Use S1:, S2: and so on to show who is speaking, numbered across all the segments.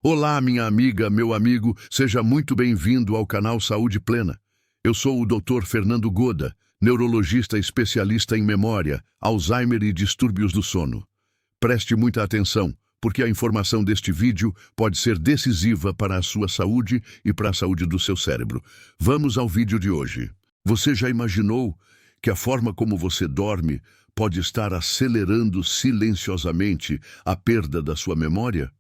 S1: Olá, minha amiga, meu amigo, seja muito bem-vindo ao canal Saúde Plena. Eu sou o Dr. Fernando Goda, neurologista especialista em memória, Alzheimer e distúrbios do sono. Preste muita atenção, porque a informação deste vídeo pode ser decisiva para a sua saúde e para a saúde do seu cérebro. Vamos ao vídeo de hoje. Você já imaginou que a forma como você dorme pode estar acelerando silenciosamente a perda da sua memória?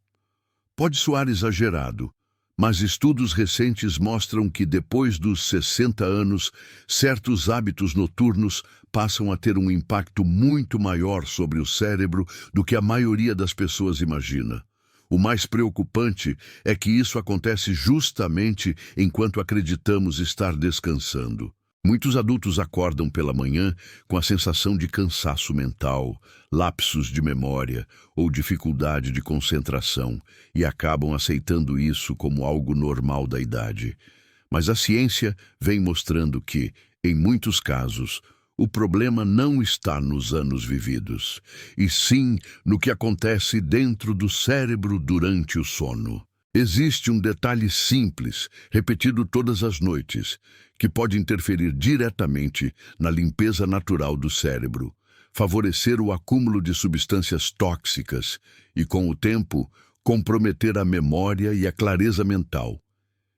S1: Pode soar exagerado, mas estudos recentes mostram que depois dos 60 anos, certos hábitos noturnos passam a ter um impacto muito maior sobre o cérebro do que a maioria das pessoas imagina. O mais preocupante é que isso acontece justamente enquanto acreditamos estar descansando. Muitos adultos acordam pela manhã com a sensação de cansaço mental, lapsos de memória ou dificuldade de concentração e acabam aceitando isso como algo normal da idade. Mas a ciência vem mostrando que, em muitos casos, o problema não está nos anos vividos, e sim no que acontece dentro do cérebro durante o sono. Existe um detalhe simples, repetido todas as noites, que pode interferir diretamente na limpeza natural do cérebro, favorecer o acúmulo de substâncias tóxicas e, com o tempo, comprometer a memória e a clareza mental.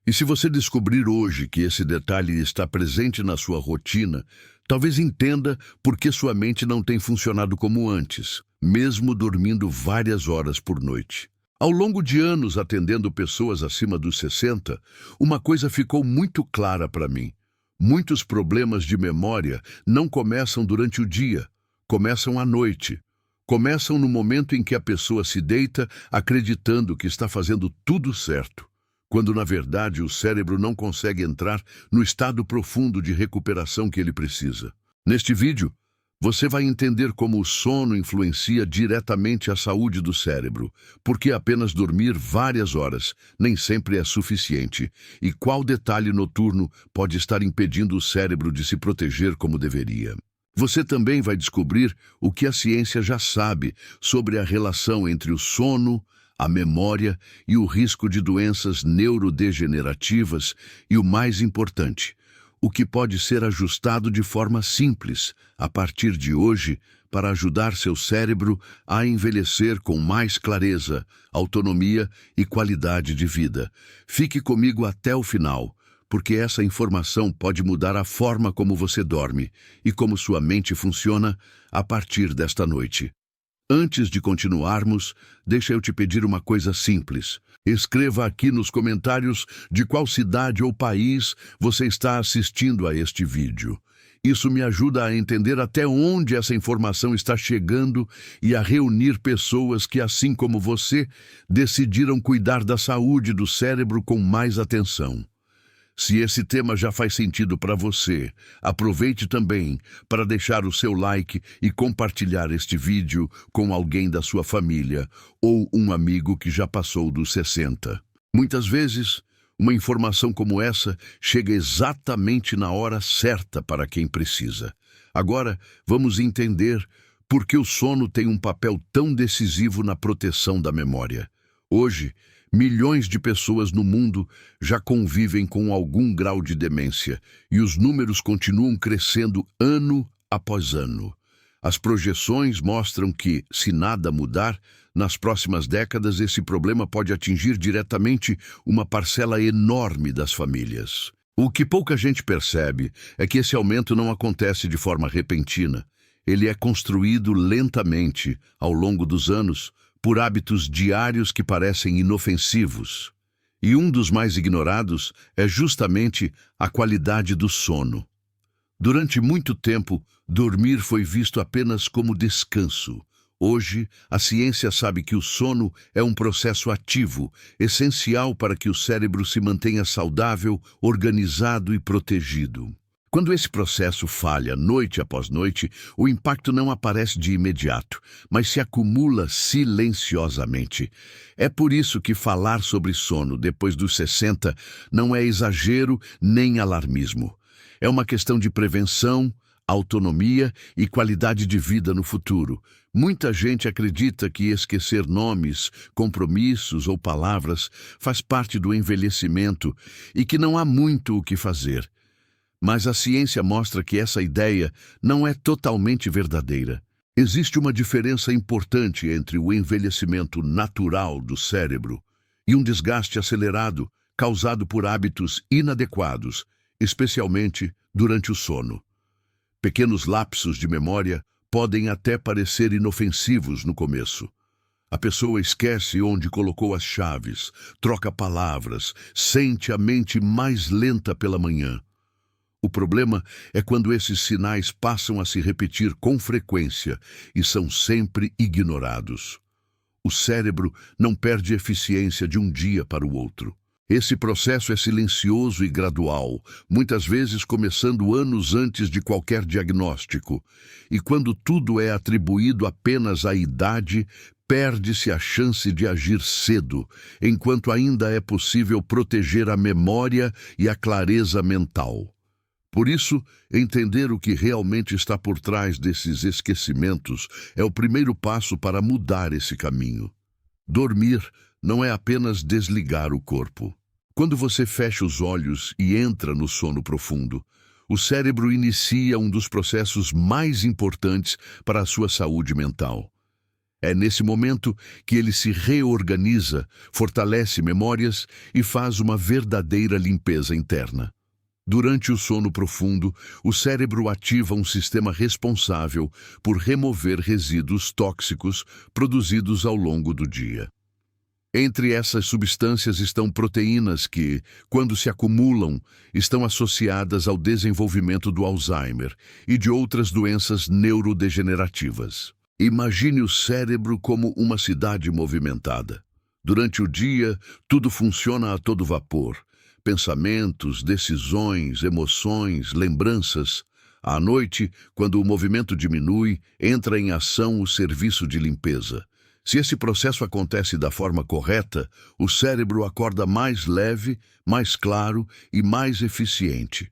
S1: E se você descobrir hoje que esse detalhe está presente na sua rotina, talvez entenda por que sua mente não tem funcionado como antes, mesmo dormindo várias horas por noite. Ao longo de anos atendendo pessoas acima dos 60, uma coisa ficou muito clara para mim. Muitos problemas de memória não começam durante o dia, começam à noite. Começam no momento em que a pessoa se deita acreditando que está fazendo tudo certo, quando na verdade o cérebro não consegue entrar no estado profundo de recuperação que ele precisa. Neste vídeo, você vai entender como o sono influencia diretamente a saúde do cérebro, porque apenas dormir várias horas nem sempre é suficiente, e qual detalhe noturno pode estar impedindo o cérebro de se proteger como deveria. Você também vai descobrir o que a ciência já sabe sobre a relação entre o sono, a memória e o risco de doenças neurodegenerativas e, o mais importante, o que pode ser ajustado de forma simples, a partir de hoje, para ajudar seu cérebro a envelhecer com mais clareza, autonomia e qualidade de vida. Fique comigo até o final, porque essa informação pode mudar a forma como você dorme e como sua mente funciona a partir desta noite. Antes de continuarmos, deixa eu te pedir uma coisa simples. Escreva aqui nos comentários de qual cidade ou país você está assistindo a este vídeo. Isso me ajuda a entender até onde essa informação está chegando e a reunir pessoas que, assim como você, decidiram cuidar da saúde do cérebro com mais atenção. Se esse tema já faz sentido para você, aproveite também para deixar o seu like e compartilhar este vídeo com alguém da sua família ou um amigo que já passou dos 60. Muitas vezes, uma informação como essa chega exatamente na hora certa para quem precisa. Agora, vamos entender por que o sono tem um papel tão decisivo na proteção da memória. Hoje, milhões de pessoas no mundo já convivem com algum grau de demência e os números continuam crescendo ano após ano. As projeções mostram que, se nada mudar, nas próximas décadas esse problema pode atingir diretamente uma parcela enorme das famílias. O que pouca gente percebe é que esse aumento não acontece de forma repentina. Ele é construído lentamente, ao longo dos anos, por hábitos diários que parecem inofensivos. E um dos mais ignorados é justamente a qualidade do sono. Durante muito tempo, dormir foi visto apenas como descanso. Hoje, a ciência sabe que o sono é um processo ativo, essencial para que o cérebro se mantenha saudável, organizado e protegido. Quando esse processo falha noite após noite, o impacto não aparece de imediato, mas se acumula silenciosamente. É por isso que falar sobre sono depois dos 60 não é exagero nem alarmismo. É uma questão de prevenção, autonomia e qualidade de vida no futuro. Muita gente acredita que esquecer nomes, compromissos ou palavras faz parte do envelhecimento e que não há muito o que fazer. Mas a ciência mostra que essa ideia não é totalmente verdadeira. Existe uma diferença importante entre o envelhecimento natural do cérebro e um desgaste acelerado causado por hábitos inadequados, especialmente durante o sono. Pequenos lapsos de memória podem até parecer inofensivos no começo. A pessoa esquece onde colocou as chaves, troca palavras, sente a mente mais lenta pela manhã. O problema é quando esses sinais passam a se repetir com frequência e são sempre ignorados. O cérebro não perde eficiência de um dia para o outro. Esse processo é silencioso e gradual, muitas vezes começando anos antes de qualquer diagnóstico. E quando tudo é atribuído apenas à idade, perde-se a chance de agir cedo, enquanto ainda é possível proteger a memória e a clareza mental. Por isso, entender o que realmente está por trás desses esquecimentos é o primeiro passo para mudar esse caminho. Dormir não é apenas desligar o corpo. Quando você fecha os olhos e entra no sono profundo, o cérebro inicia um dos processos mais importantes para a sua saúde mental. É nesse momento que ele se reorganiza, fortalece memórias e faz uma verdadeira limpeza interna. Durante o sono profundo, o cérebro ativa um sistema responsável por remover resíduos tóxicos produzidos ao longo do dia. Entre essas substâncias estão proteínas que, quando se acumulam, estão associadas ao desenvolvimento do Alzheimer e de outras doenças neurodegenerativas. Imagine o cérebro como uma cidade movimentada. Durante o dia, tudo funciona a todo vapor. Pensamentos, decisões, emoções, lembranças. À noite, quando o movimento diminui, entra em ação o serviço de limpeza. Se esse processo acontece da forma correta, o cérebro acorda mais leve, mais claro e mais eficiente.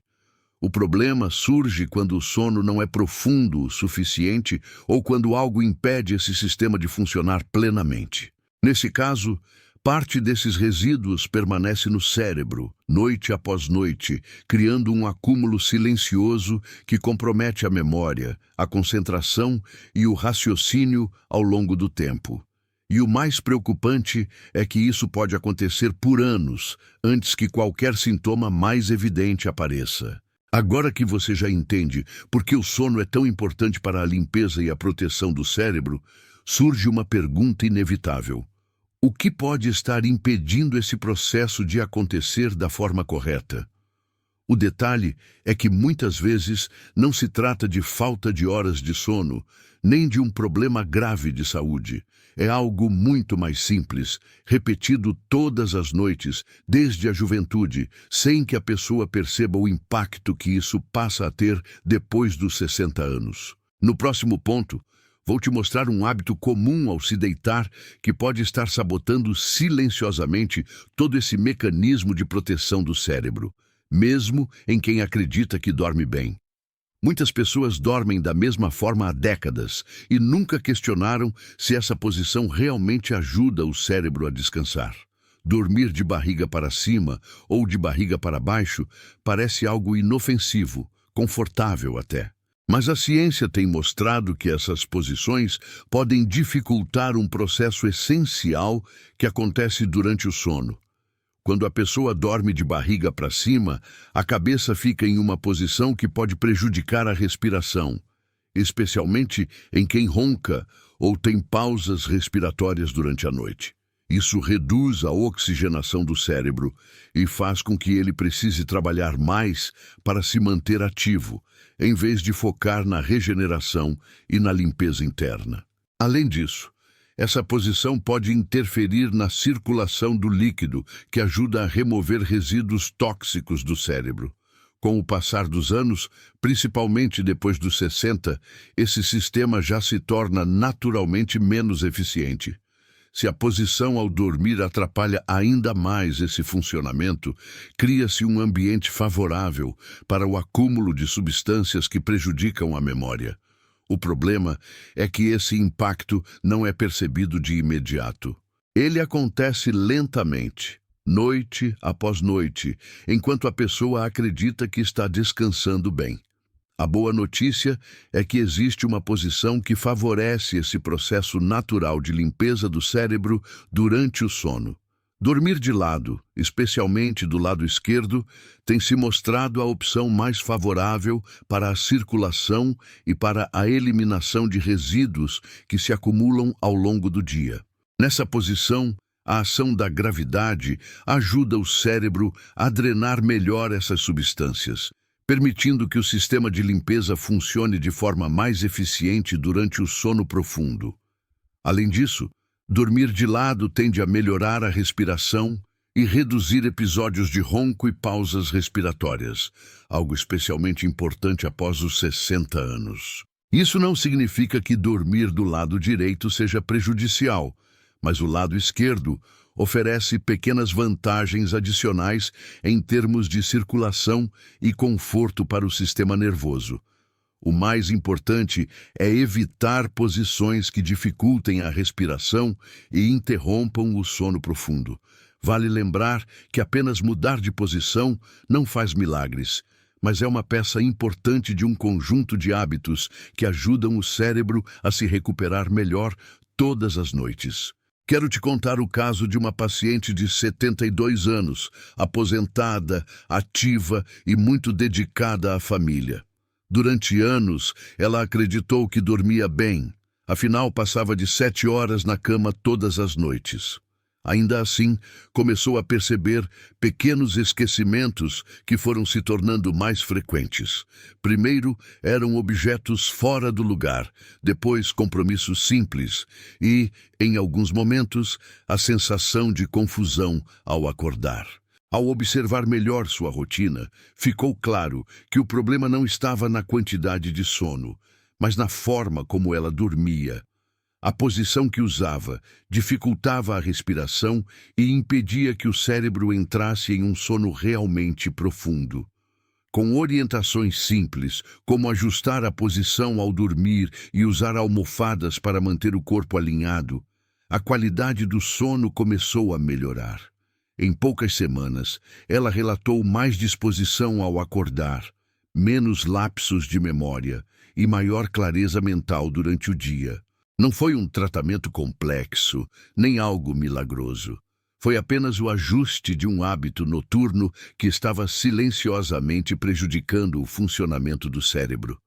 S1: O problema surge quando o sono não é profundo o suficiente ou quando algo impede esse sistema de funcionar plenamente. Nesse caso, parte desses resíduos permanece no cérebro, noite após noite, criando um acúmulo silencioso que compromete a memória, a concentração e o raciocínio ao longo do tempo. E o mais preocupante é que isso pode acontecer por anos, antes que qualquer sintoma mais evidente apareça. Agora que você já entende por que o sono é tão importante para a limpeza e a proteção do cérebro, surge uma pergunta inevitável. O que pode estar impedindo esse processo de acontecer da forma correta? O detalhe é que muitas vezes não se trata de falta de horas de sono, nem de um problema grave de saúde. É algo muito mais simples, repetido todas as noites, desde a juventude, sem que a pessoa perceba o impacto que isso passa a ter depois dos 60 anos. No próximo ponto, vou te mostrar um hábito comum ao se deitar que pode estar sabotando silenciosamente todo esse mecanismo de proteção do cérebro, mesmo em quem acredita que dorme bem. Muitas pessoas dormem da mesma forma há décadas e nunca questionaram se essa posição realmente ajuda o cérebro a descansar. Dormir de barriga para cima ou de barriga para baixo parece algo inofensivo, confortável até. Mas a ciência tem mostrado que essas posições podem dificultar um processo essencial que acontece durante o sono. Quando a pessoa dorme de barriga para cima, a cabeça fica em uma posição que pode prejudicar a respiração, especialmente em quem ronca ou tem pausas respiratórias durante a noite. Isso reduz a oxigenação do cérebro e faz com que ele precise trabalhar mais para se manter ativo, em vez de focar na regeneração e na limpeza interna. Além disso, essa posição pode interferir na circulação do líquido, que ajuda a remover resíduos tóxicos do cérebro. Com o passar dos anos, principalmente depois dos 60, esse sistema já se torna naturalmente menos eficiente. Se a posição ao dormir atrapalha ainda mais esse funcionamento, cria-se um ambiente favorável para o acúmulo de substâncias que prejudicam a memória. O problema é que esse impacto não é percebido de imediato. Ele acontece lentamente, noite após noite, enquanto a pessoa acredita que está descansando bem. A boa notícia é que existe uma posição que favorece esse processo natural de limpeza do cérebro durante o sono. Dormir de lado, especialmente do lado esquerdo, tem se mostrado a opção mais favorável para a circulação e para a eliminação de resíduos que se acumulam ao longo do dia. Nessa posição, a ação da gravidade ajuda o cérebro a drenar melhor essas substâncias, permitindo que o sistema de limpeza funcione de forma mais eficiente durante o sono profundo. Além disso, dormir de lado tende a melhorar a respiração e reduzir episódios de ronco e pausas respiratórias, algo especialmente importante após os 60 anos. Isso não significa que dormir do lado direito seja prejudicial, mas o lado esquerdo oferece pequenas vantagens adicionais em termos de circulação e conforto para o sistema nervoso. O mais importante é evitar posições que dificultem a respiração e interrompam o sono profundo. Vale lembrar que apenas mudar de posição não faz milagres, mas é uma peça importante de um conjunto de hábitos que ajudam o cérebro a se recuperar melhor todas as noites. Quero te contar o caso de uma paciente de 72 anos, aposentada, ativa e muito dedicada à família. Durante anos, ela acreditou que dormia bem, afinal passava de 7 horas na cama todas as noites. Ainda assim, começou a perceber pequenos esquecimentos que foram se tornando mais frequentes. Primeiro, eram objetos fora do lugar, depois compromissos simples e, em alguns momentos, a sensação de confusão ao acordar. Ao observar melhor sua rotina, ficou claro que o problema não estava na quantidade de sono, mas na forma como ela dormia. A posição que usava dificultava a respiração e impedia que o cérebro entrasse em um sono realmente profundo. Com orientações simples, como ajustar a posição ao dormir e usar almofadas para manter o corpo alinhado, a qualidade do sono começou a melhorar. Em poucas semanas, ela relatou mais disposição ao acordar, menos lapsos de memória e maior clareza mental durante o dia. Não foi um tratamento complexo, nem algo milagroso. Foi apenas o ajuste de um hábito noturno que estava silenciosamente prejudicando o funcionamento do cérebro.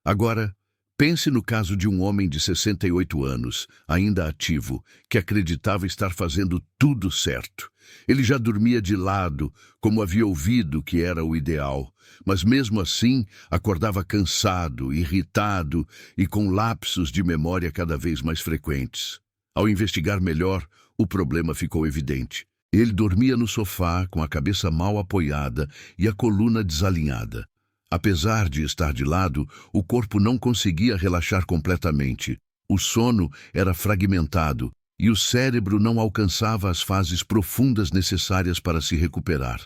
S1: Agora, pense no caso de um homem de 68 anos, ainda ativo, que acreditava estar fazendo tudo certo. Ele já dormia de lado, como havia ouvido que era o ideal, mas mesmo assim acordava cansado, irritado e com lapsos de memória cada vez mais frequentes. Ao investigar melhor, o problema ficou evidente. Ele dormia no sofá com a cabeça mal apoiada e a coluna desalinhada. Apesar de estar de lado, o corpo não conseguia relaxar completamente. O sono era fragmentado e o cérebro não alcançava as fases profundas necessárias para se recuperar.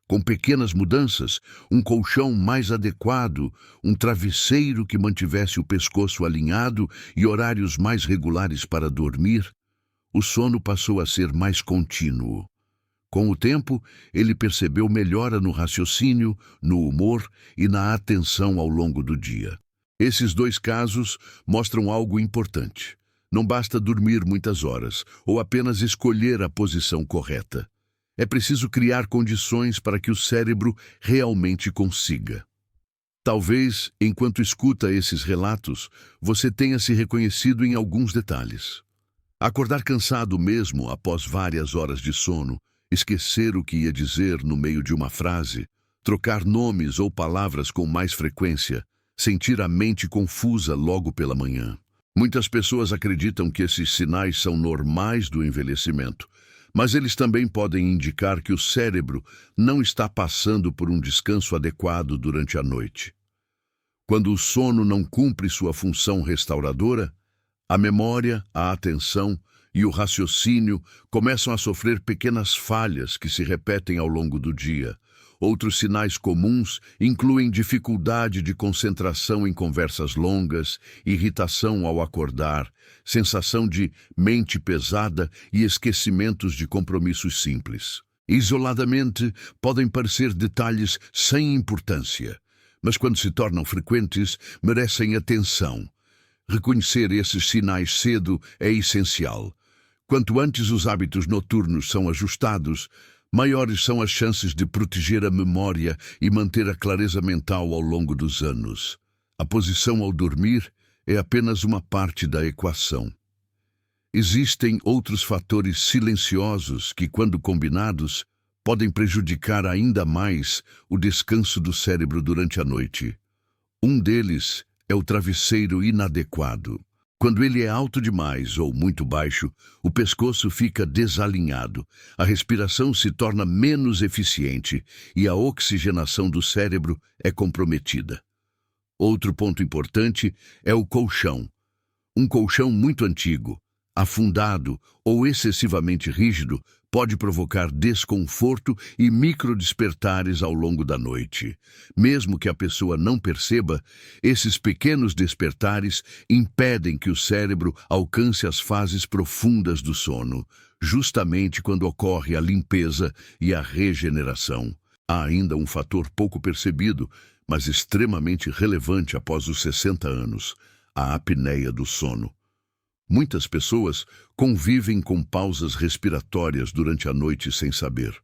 S1: Com pequenas mudanças, um colchão mais adequado, um travesseiro que mantivesse o pescoço alinhado e horários mais regulares para dormir, o sono passou a ser mais contínuo. Com o tempo, ele percebeu melhora no raciocínio, no humor e na atenção ao longo do dia. Esses dois casos mostram algo importante. Não basta dormir muitas horas ou apenas escolher a posição correta. É preciso criar condições para que o cérebro realmente consiga. Talvez, enquanto escuta esses relatos, você tenha se reconhecido em alguns detalhes. Acordar cansado mesmo após várias horas de sono, esquecer o que ia dizer no meio de uma frase, trocar nomes ou palavras com mais frequência, sentir a mente confusa logo pela manhã. Muitas pessoas acreditam que esses sinais são normais do envelhecimento, mas eles também podem indicar que o cérebro não está passando por um descanso adequado durante a noite. Quando o sono não cumpre sua função restauradora, a memória, a atenção e o raciocínio começam a sofrer pequenas falhas que se repetem ao longo do dia. Outros sinais comuns incluem dificuldade de concentração em conversas longas, irritação ao acordar, sensação de mente pesada e esquecimentos de compromissos simples. Isoladamente, podem parecer detalhes sem importância, mas quando se tornam frequentes, merecem atenção. Reconhecer esses sinais cedo é essencial. Quanto antes os hábitos noturnos são ajustados, maiores são as chances de proteger a memória e manter a clareza mental ao longo dos anos. A posição ao dormir é apenas uma parte da equação. Existem outros fatores silenciosos que, quando combinados, podem prejudicar ainda mais o descanso do cérebro durante a noite. Um deles é o travesseiro inadequado. Quando ele é alto demais ou muito baixo, o pescoço fica desalinhado, a respiração se torna menos eficiente e a oxigenação do cérebro é comprometida. Outro ponto importante é o colchão. Um colchão muito antigo, afundado ou excessivamente rígido pode provocar desconforto e microdespertares ao longo da noite. Mesmo que a pessoa não perceba, esses pequenos despertares impedem que o cérebro alcance as fases profundas do sono, justamente quando ocorre a limpeza e a regeneração. Há ainda um fator pouco percebido, mas extremamente relevante após os 60 anos, a apneia do sono. Muitas pessoas convivem com pausas respiratórias durante a noite sem saber.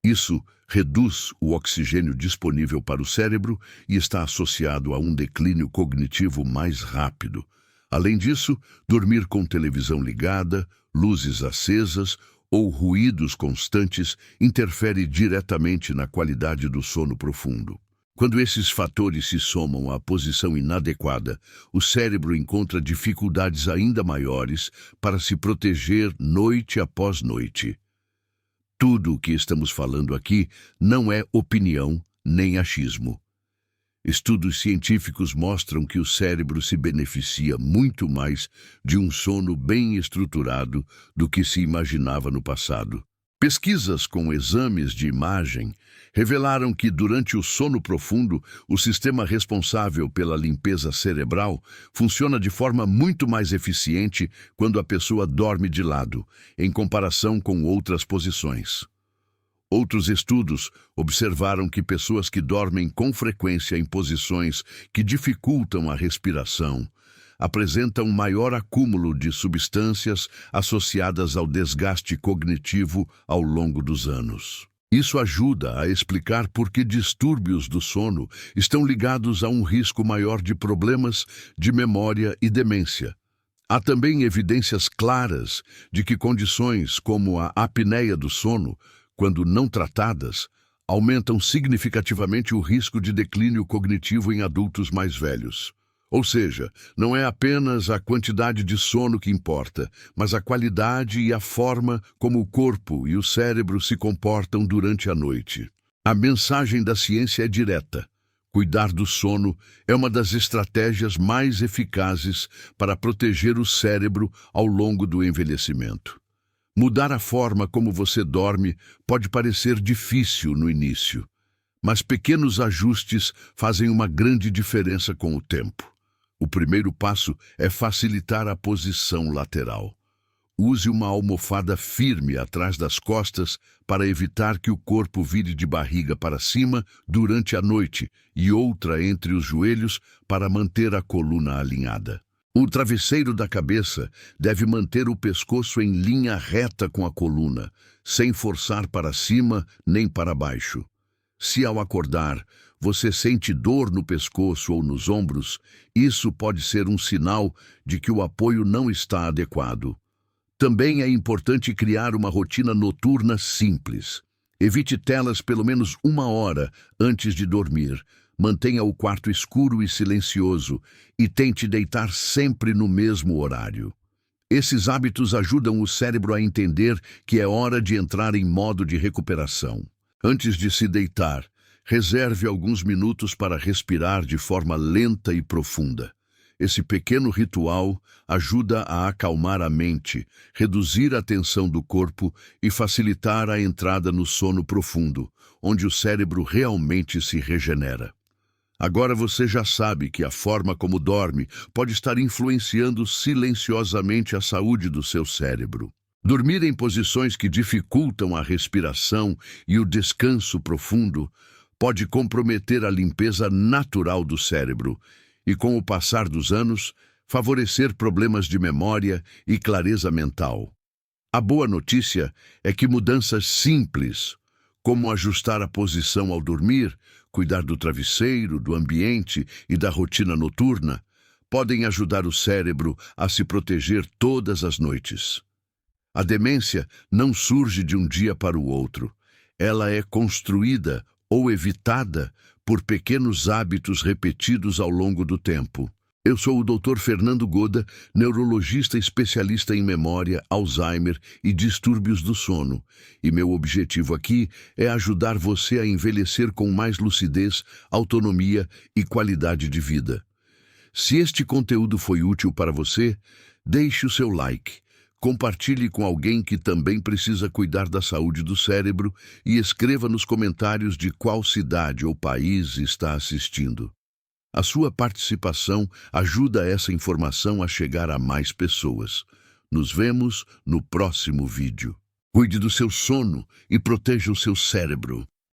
S1: Isso reduz o oxigênio disponível para o cérebro e está associado a um declínio cognitivo mais rápido. Além disso, dormir com televisão ligada, luzes acesas ou ruídos constantes interfere diretamente na qualidade do sono profundo. Quando esses fatores se somam à posição inadequada, o cérebro encontra dificuldades ainda maiores para se proteger noite após noite. Tudo o que estamos falando aqui não é opinião nem achismo. Estudos científicos mostram que o cérebro se beneficia muito mais de um sono bem estruturado do que se imaginava no passado. Pesquisas com exames de imagem revelaram que, durante o sono profundo, o sistema responsável pela limpeza cerebral funciona de forma muito mais eficiente quando a pessoa dorme de lado, em comparação com outras posições. Outros estudos observaram que pessoas que dormem com frequência em posições que dificultam a respiração apresentam maior acúmulo de substâncias associadas ao desgaste cognitivo ao longo dos anos. Isso ajuda a explicar por que distúrbios do sono estão ligados a um risco maior de problemas de memória e demência. Há também evidências claras de que condições como a apneia do sono, quando não tratadas, aumentam significativamente o risco de declínio cognitivo em adultos mais velhos. Ou seja, não é apenas a quantidade de sono que importa, mas a qualidade e a forma como o corpo e o cérebro se comportam durante a noite. A mensagem da ciência é direta. Cuidar do sono é uma das estratégias mais eficazes para proteger o cérebro ao longo do envelhecimento. Mudar a forma como você dorme pode parecer difícil no início, mas pequenos ajustes fazem uma grande diferença com o tempo. O primeiro passo é facilitar a posição lateral. Use uma almofada firme atrás das costas para evitar que o corpo vire de barriga para cima durante a noite e outra entre os joelhos para manter a coluna alinhada. O travesseiro da cabeça deve manter o pescoço em linha reta com a coluna, sem forçar para cima nem para baixo. Se ao acordar você sente dor no pescoço ou nos ombros, isso pode ser um sinal de que o apoio não está adequado. Também é importante criar uma rotina noturna simples. Evite telas pelo menos 1 hora antes de dormir. Mantenha o quarto escuro e silencioso e tente deitar sempre no mesmo horário. Esses hábitos ajudam o cérebro a entender que é hora de entrar em modo de recuperação. Antes de se deitar, reserve alguns minutos para respirar de forma lenta e profunda. Esse pequeno ritual ajuda a acalmar a mente, reduzir a tensão do corpo e facilitar a entrada no sono profundo, onde o cérebro realmente se regenera. Agora você já sabe que a forma como dorme pode estar influenciando silenciosamente a saúde do seu cérebro. Dormir em posições que dificultam a respiração e o descanso profundo pode comprometer a limpeza natural do cérebro e, com o passar dos anos, favorecer problemas de memória e clareza mental. A boa notícia é que mudanças simples, como ajustar a posição ao dormir, cuidar do travesseiro, do ambiente e da rotina noturna, podem ajudar o cérebro a se proteger todas as noites. A demência não surge de um dia para o outro. Ela é construída ou evitada por pequenos hábitos repetidos ao longo do tempo. Eu sou o Dr. Fernando Goda, neurologista especialista em memória, Alzheimer e distúrbios do sono. E meu objetivo aqui é ajudar você a envelhecer com mais lucidez, autonomia e qualidade de vida. Se este conteúdo foi útil para você, deixe o seu like. Compartilhe com alguém que também precisa cuidar da saúde do cérebro e escreva nos comentários de qual cidade ou país está assistindo. A sua participação ajuda essa informação a chegar a mais pessoas. Nos vemos no próximo vídeo. Cuide do seu sono e proteja o seu cérebro.